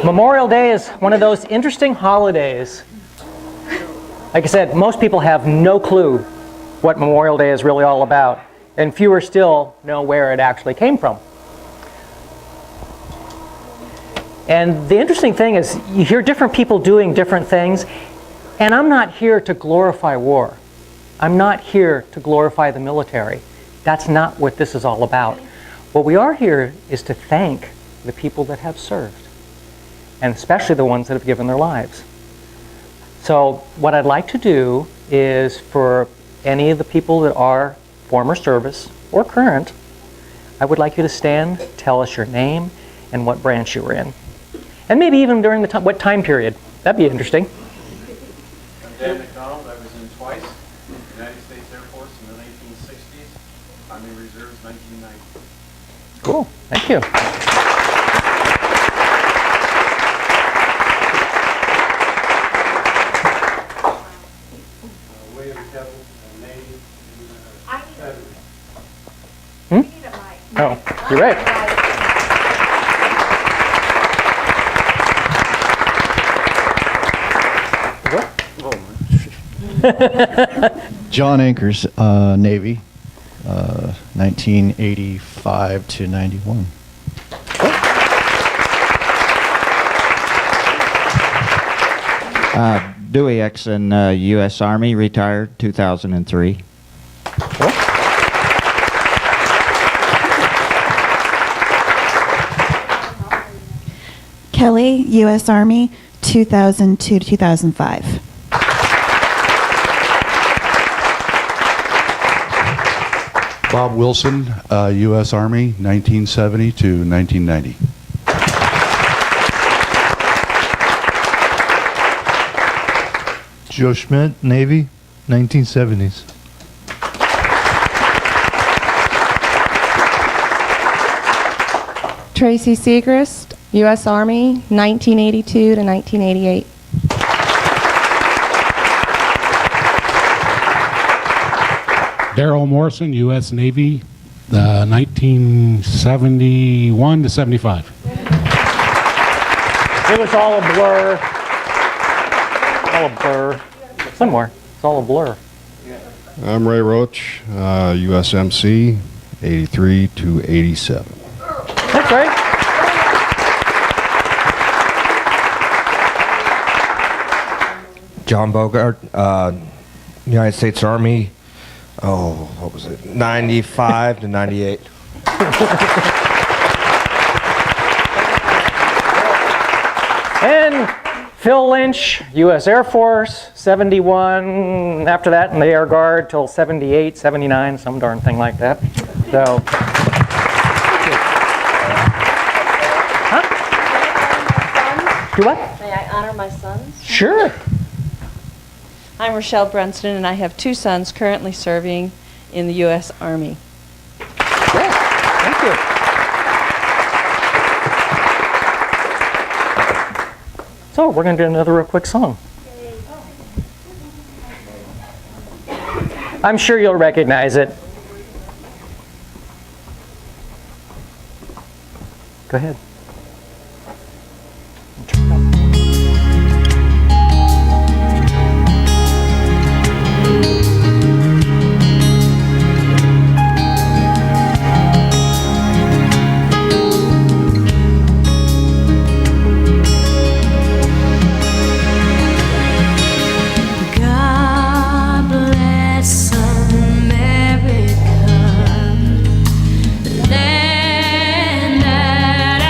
Memorial Day is one of those interesting holidays. Like I said, most people have no clue what Memorial Day is really all about, and fewer still know where it actually came from. And the interesting thing is you hear different people doing different things, and I'm not here to glorify war. I'm not here to glorify the military. That's not what this is all about. What we are here is to thank the people that have served, and especially the ones that have given their lives. So what I'd like to do is for any of the people that are former service or current, I would like you to stand, tell us your name and what branch you were in. And maybe even during the time, what time period. That'd be interesting. I'm Dan McDonald. I was in twice. United States Air Force in the 1960s. Army Reserves 1990. Cool. Thank you. William Kettle, Navy. Oh, you're right. John Anchors, Navy, 1985 to 91. Dewey Exon, U.S. Army, retired 2003. Cool. Kelly, U.S. Army, 2002 to 2005. Bob Wilson, U.S. Army, 1970 to 1990. Joe Schmidt, Navy, 1970s. Tracy Segrist, U.S. Army, 1982 to 1988. Darrell Morrison, U.S. Navy, 1971 to 75. It was all a blur. All a blur. One more. It's all a blur. I'm Ray Roach, USMC, 83 to 87. That's right. John Bogart, United States Army, what was it, 95 to 98. And Phil Lynch, U.S. Air Force, 71, after that in the Air Guard till 78, 79, some darn thing like that. So, Do what? May I honor my sons? Sure. I'm Rochelle Brunston, and I have two sons currently serving in the U.S. Army. Great. Thank you. So we're going to do another real quick song. I'm sure you'll recognize it. Go ahead. Land that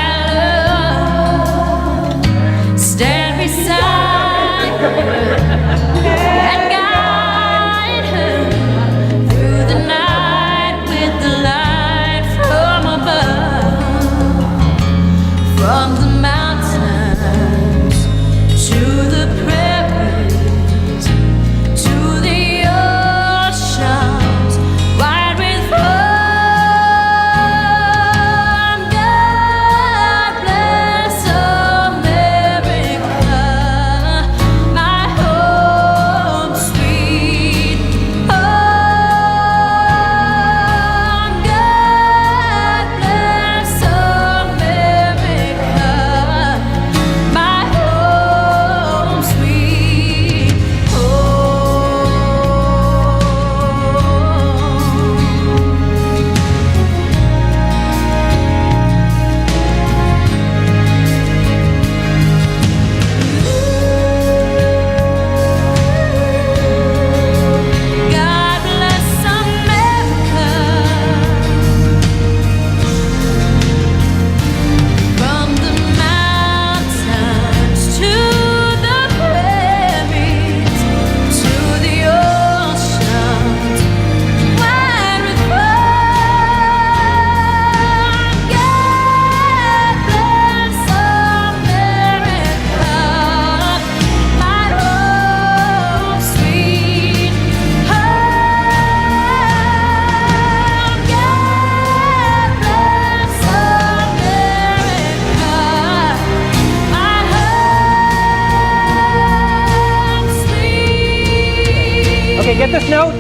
get this note?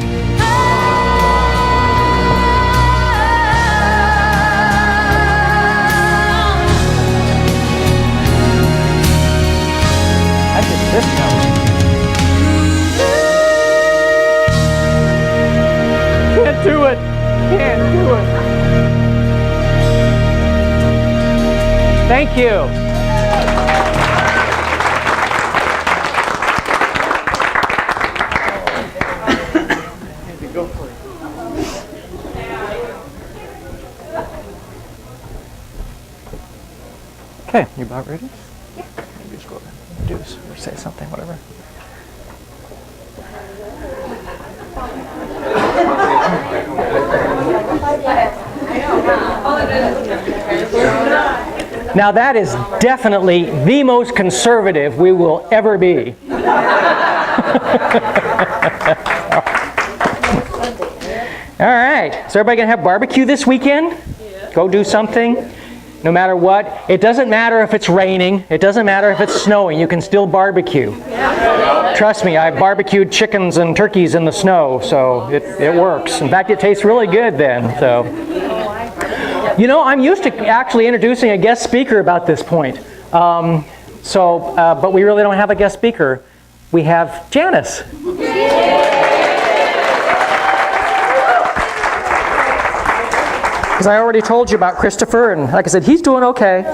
I get this note. Can't do it. Can't do it. Thank you. Okay, you about ready? Yeah. Maybe just go over and introduce or say something, whatever. Now that is definitely the most conservative we will ever be. All right, so everybody gonna have barbecue this weekend? Go do something. No matter what. It doesn't matter if it's raining. It doesn't matter if it's snowing. You can still barbecue. Trust me, I barbecued chickens and turkeys in the snow, so it works. In fact, it tastes really good then. So, you know, I'm used to actually introducing a guest speaker about this point. But we really don't have a guest speaker. We have Janice. Because I already told you about Christopher, and like I said, he's doing okay.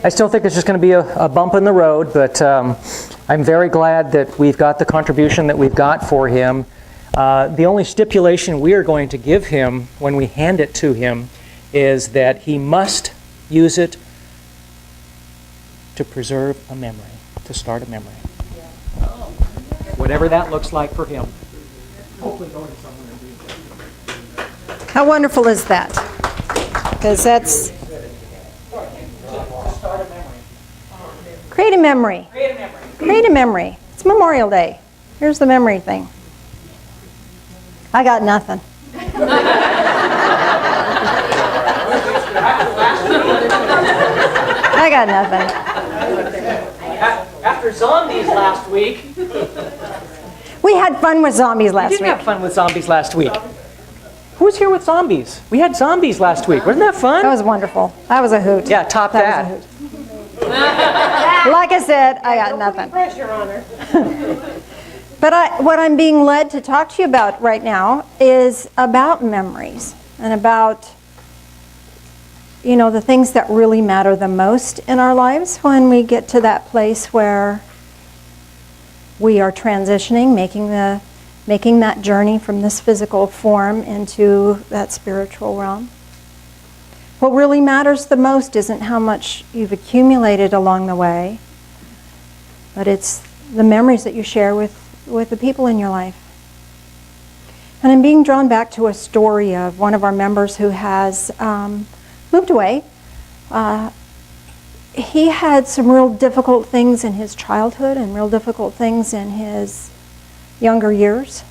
I still think there's just going to be a bump in the road, but I'm very glad that we've got the contribution that we've got for him. The only stipulation we are going to give him when we hand it to him is that he must use it to preserve a memory, to start a memory. Whatever that looks like for him. How wonderful is that? Because that's... Create a memory. Create a memory. It's Memorial Day. Here's the memory thing. I got nothing. I got nothing. After zombies last week. We had fun with zombies last week. We did have fun with zombies last week. Who was here with zombies? We had zombies last week. Wasn't that fun? That was wonderful. That was a hoot. Yeah, top that. Was a hoot. Like I said, I got nothing. Your Honor. But what I'm being led to talk to you about right now is about memories and about, you know, the things that really matter the most in our lives when we get to that place where we are transitioning, making that journey from this physical form into that spiritual realm. What really matters the most isn't how much you've accumulated along the way, but it's the memories that you share with the people in your life. And I'm being drawn back to a story of one of our members who has moved away. He had some real difficult things in his childhood and real difficult things in his younger years.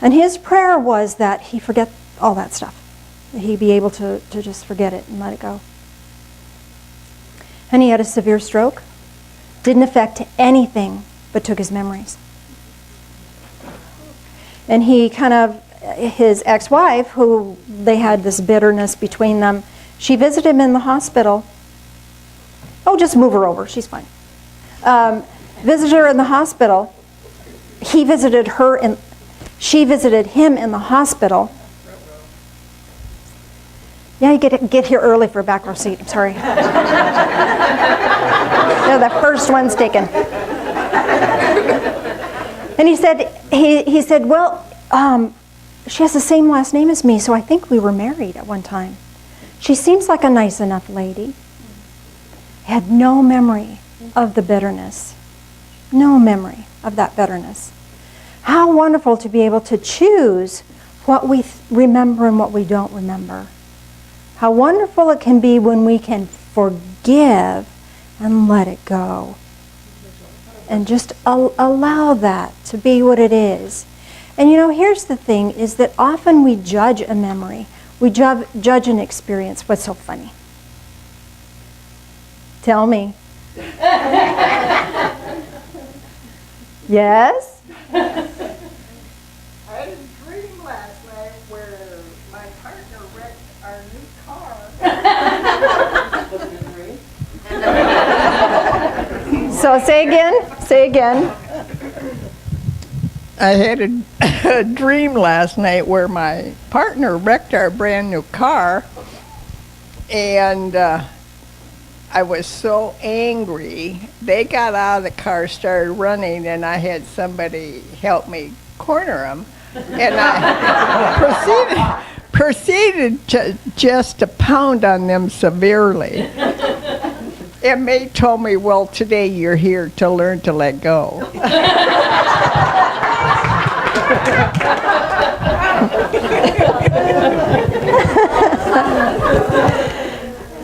And his prayer was that he forget all that stuff. That he be able to just forget it and let it go. And he had a severe stroke. Didn't affect anything but took his memories. And he his ex-wife, who they had this bitterness between them, she visited him in the hospital. Oh, just move her over, she's fine. Visited her in the hospital. He visited her and she visited him in the hospital. Yeah, you get here early for a back row seat. I'm sorry. No, the first one's taken. And he said, well, she has the same last name as me, so I think we were married at one time. She seems like a nice enough lady. He had no memory of the bitterness. No memory of that bitterness. How wonderful to be able to choose what we remember and what we don't remember. How wonderful it can be when we can forgive and let it go. And just allow that to be what it is. And you know, here's the thing, is that often we judge a memory. We judge an experience. What's so funny? Tell me. Yes? I had a dream last night where my partner wrecked our new car. So say again. I had a dream last night where my partner wrecked our brand new car, and I was so angry. They got out of the car, started running, and I had somebody help me corner them, and I proceeded just to pound on them severely. And May told me, well, today you're here to learn to let go.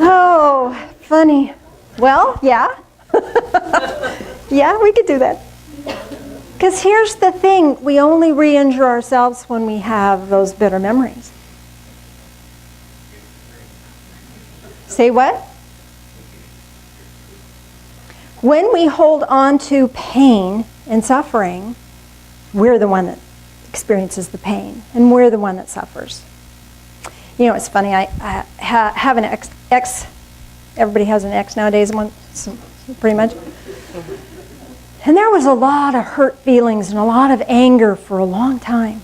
Oh, funny. Well, yeah. Yeah, we could do that. Because here's the thing, we only re-injure ourselves when we have those bitter memories. Say what? When we hold on to pain and suffering, we're the one that experiences the pain, and we're the one that suffers. You know, it's funny, I have an ex, everybody has an ex nowadays, pretty much. And there was a lot of hurt feelings and a lot of anger for a long time.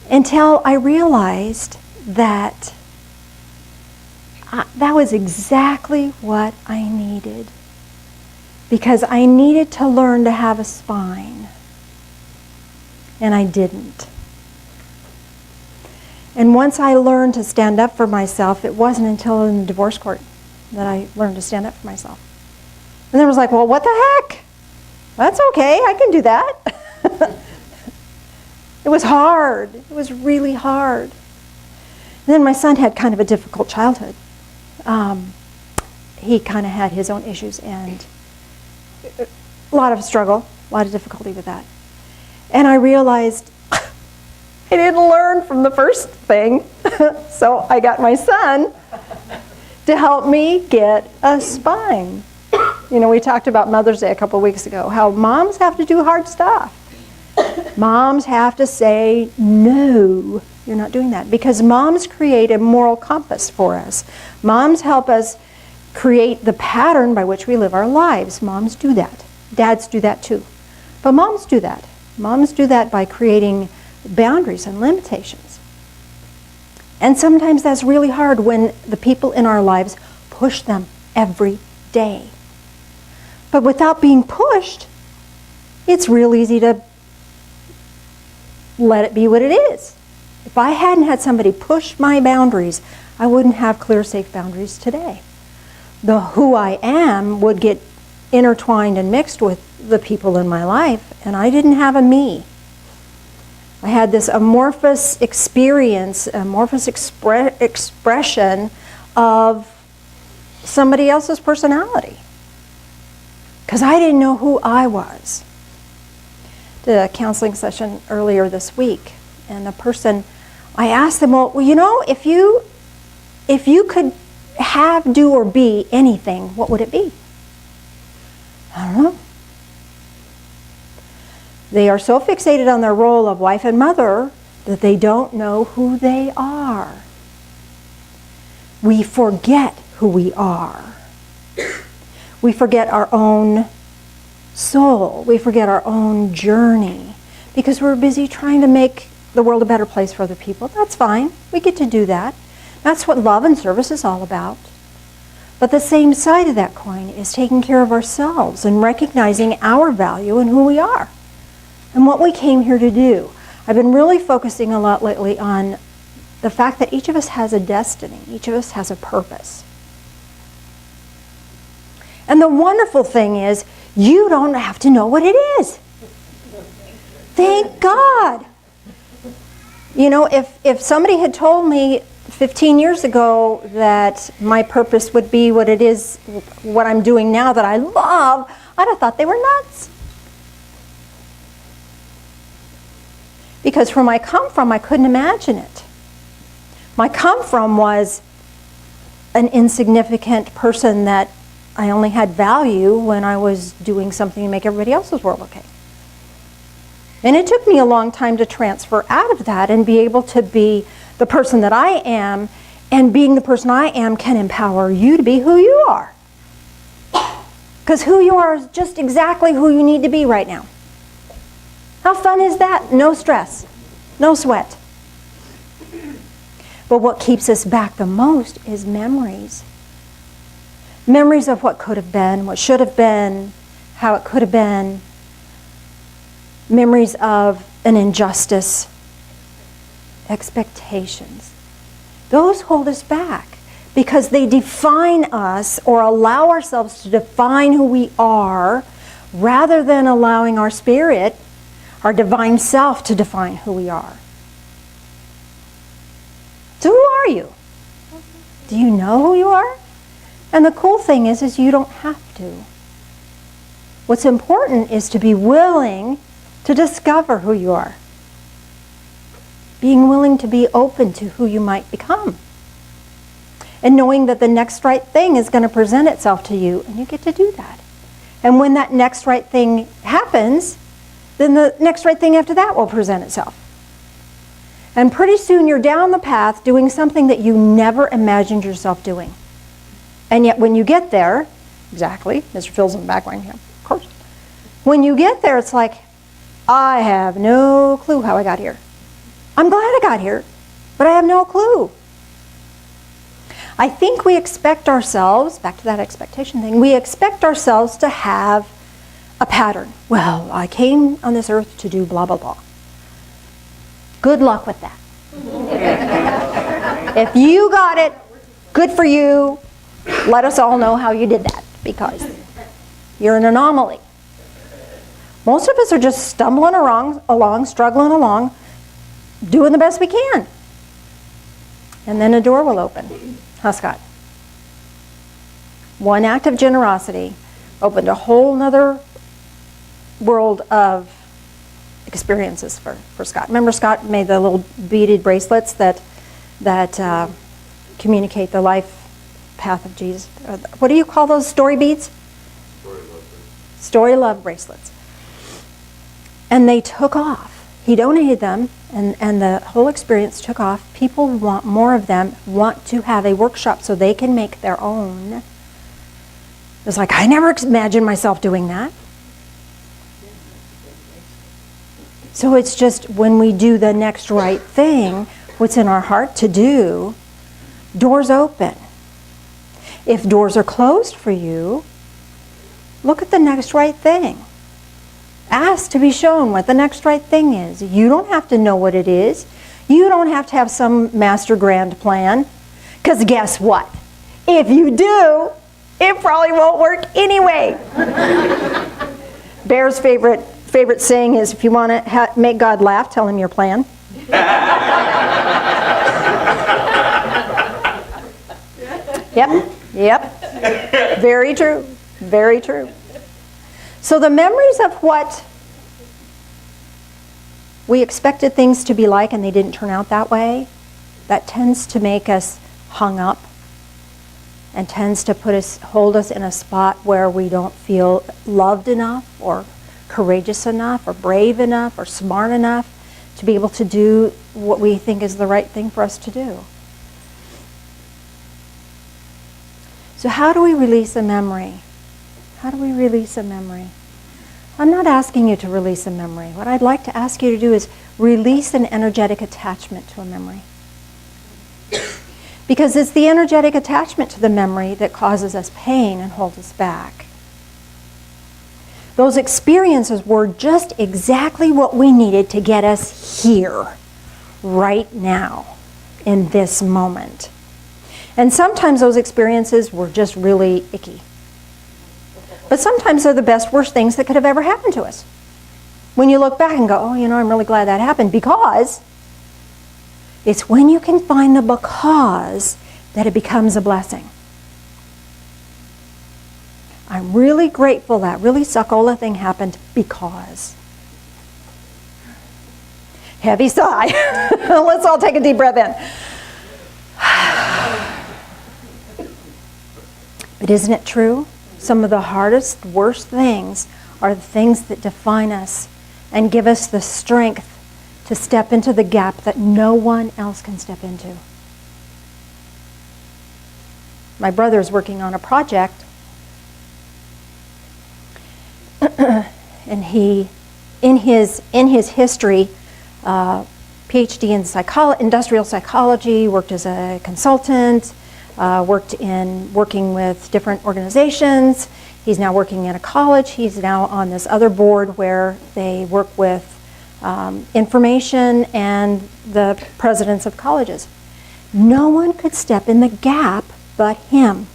Until I realized that that was exactly what I needed. Because I needed to learn to have a spine. And I didn't. And once I learned to stand up for myself, it wasn't until in the divorce court that I learned to stand up for myself. And then I was like, well, what the heck? That's okay, I can do that. It was hard. It was really hard. And then my son had kind of a difficult childhood. He kind of had his own issues and a lot of struggle, a lot of difficulty with that. And I realized I didn't learn from the first thing, so I got my son to help me get a spine. You know, we talked about Mother's Day a couple of weeks ago, how moms have to do hard stuff. Moms have to say, no, you're not doing that. Because moms create a moral compass for us. Moms help us create the pattern by which we live our lives. Moms do that. Dads do that too. But moms do that. Moms do that by creating boundaries and limitations. And sometimes that's really hard when the people in our lives push them every day. But without being pushed, it's real easy to let it be what it is. If I hadn't had somebody push my boundaries, I wouldn't have clear, safe boundaries today. The who I am would get intertwined and mixed with the people in my life, and I didn't have a me. I had this amorphous experience, amorphous expression of somebody else's personality. Because I didn't know who I was. Did a counseling session earlier this week, and the person, I asked them, well, you know, if you could have, do, or be anything, what would it be? I don't know. They are so fixated on their role of wife and mother that they don't know who they are. We forget who we are. We forget our own soul. We forget our own journey because we're busy trying to make the world a better place for other people. That's fine. We get to do that. That's what love and service is all about. But the same side of that coin is taking care of ourselves and recognizing our value and who we are and what we came here to do. I've been really focusing a lot lately on the fact that each of us has a destiny. Each of us has a purpose. And the wonderful thing is, you don't have to know what it is. Thank God. You know, if somebody had told me 15 years ago that my purpose would be what it is, what I'm doing now that I love, I'd have thought they were nuts. Because where I come from, I couldn't imagine it. My come from was an insignificant person that I only had value when I was doing something to make everybody else's world okay. And it took me a long time to transfer out of that and be able to be the person that I am, and being the person I am can empower you to be who you are. Because who you are is just exactly who you need to be right now. How fun is that? No stress, no sweat. But what keeps us back the most is memories. Memories of what could have been, what should have been, how it could have been. Memories of an injustice. Expectations. Those hold us back because they define us, or allow ourselves to define who we are, rather than allowing our spirit, our divine self, to define who we are. So who are you? Do you know who you are? And the cool thing is you don't have to. What's important is to be willing to discover who you are. Being willing to be open to who you might become. And knowing that the next right thing is going to present itself to you, and you get to do that. And when that next right thing happens, then the next right thing after that will present itself. And pretty soon you're down the path doing something that you never imagined yourself doing. And yet when you get there, exactly, Mr. Phil's in the background here, of course. When you get there, it's like, I have no clue how I got here. I'm glad I got here, but I have no clue. I think we expect ourselves, back to that expectation thing, we expect ourselves to have a pattern. Well, I came on this earth to do blah, blah, blah. Good luck with that. If you got it, good for you. Let us all know how you did that, because you're an anomaly. Most of us are just stumbling along, struggling along, doing the best we can. And then a door will open. Huh, Scott? One act of generosity opened a whole nother world of experiences for Scott. Remember, Scott made the little beaded bracelets that communicate the life path of Jesus. What do you call those? Story beads? Story love bracelets. And they took off. He donated them, and the whole experience took off. People want more of them, want to have a workshop so they can make their own. It was like, I never imagined myself doing that. So it's just when we do the next right thing, what's in our heart to do, doors open. If doors are closed for you, look at the next right thing. Ask to be shown what the next right thing is. You don't have to know what it is. You don't have to have some master grand plan. Because guess what? If you do, it probably won't work anyway. Bear's favorite saying is, if you want to make God laugh, tell him your plan. Yep. Very true. Very true. So the memories of what we expected things to be like and they didn't turn out that way, that tends to make us hung up and tends to hold us in a spot where we don't feel loved enough or courageous enough or brave enough or smart enough to be able to do what we think is the right thing for us to do. So how do we release a memory? How do we release a memory? I'm not asking you to release a memory. What I'd like to ask you to do is release an energetic attachment to a memory. Because it's the energetic attachment to the memory that causes us pain and holds us back. Those experiences were just exactly what we needed to get us here, right now, in this moment. And sometimes those experiences were just really icky. But sometimes they're the best, worst things that could have ever happened to us. When you look back and go, oh, I'm really glad that happened, because it's when you can find the because that it becomes a blessing. I'm really grateful that really suckola thing happened because. Heavy sigh. Let's all take a deep breath in. But isn't it true? Some of the hardest, worst things are the things that define us and give us the strength to step into the gap that no one else can step into. My brother's working on a project, and he, in his history, PhD in industrial psychology, worked as a consultant, working with different organizations. He's now working in a college. He's now on this other board where they work with information and the presidents of colleges. No one could step in the gap but him,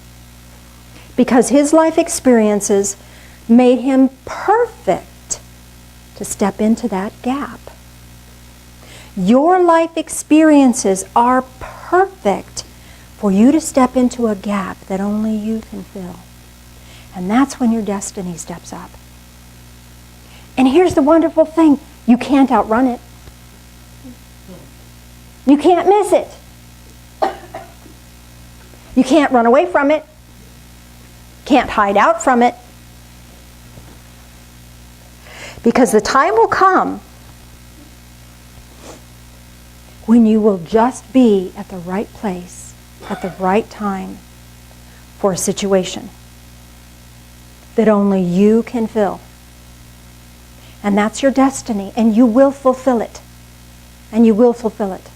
because his life experiences made him perfect to step into that gap. Your life experiences are perfect for you to step into a gap that only you can fill. And that's when your destiny steps up. And here's the wonderful thing. You can't outrun it. You can't miss it. You can't run away from it. Can't hide out from it. Because the time will come when you will just be at the right place at the right time for a situation that only you can fill. And that's your destiny, and you will fulfill it. And you will fulfill it.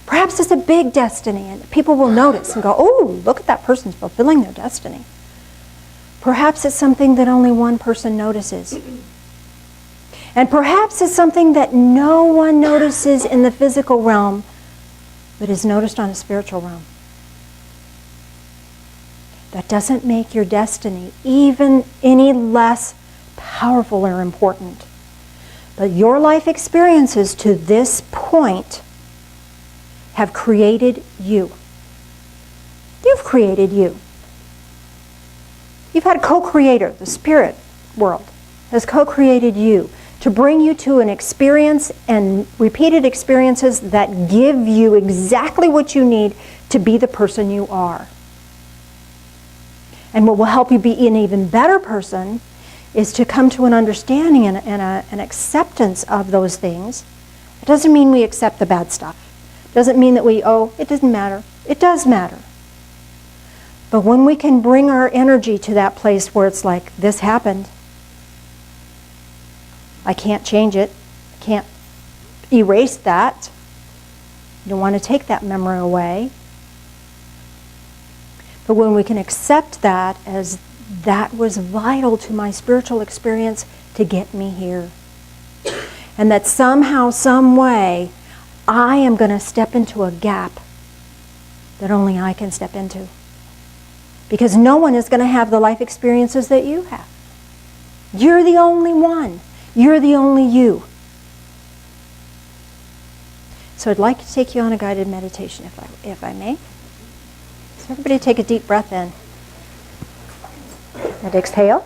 Perhaps it's a big destiny, and people will notice and go, oh, look at that person's fulfilling their destiny. Perhaps it's something that only one person notices. And perhaps it's something that no one notices in the physical realm, but is noticed on a spiritual realm. That doesn't make your destiny even any less powerful or important. But your life experiences to this point have created you. You've created you. You've had a co-creator. The spirit world has co-created you to bring you to an experience and repeated experiences that give you exactly what you need to be the person you are. And what will help you be an even better person is to come to an understanding and an acceptance of those things. It doesn't mean we accept the bad stuff. It doesn't mean that it doesn't matter. It does matter. But when we can bring our energy to that place where it's like, this happened, I can't change it, I can't erase that, I don't want to take that memory away. But when we can accept that as that was vital to my spiritual experience to get me here, and that somehow, some way, I am going to step into a gap that only I can step into. Because no one is going to have the life experiences that you have. You're the only one. You're the only you. So I'd like to take you on a guided meditation, if I may. So everybody take a deep breath in. And exhale.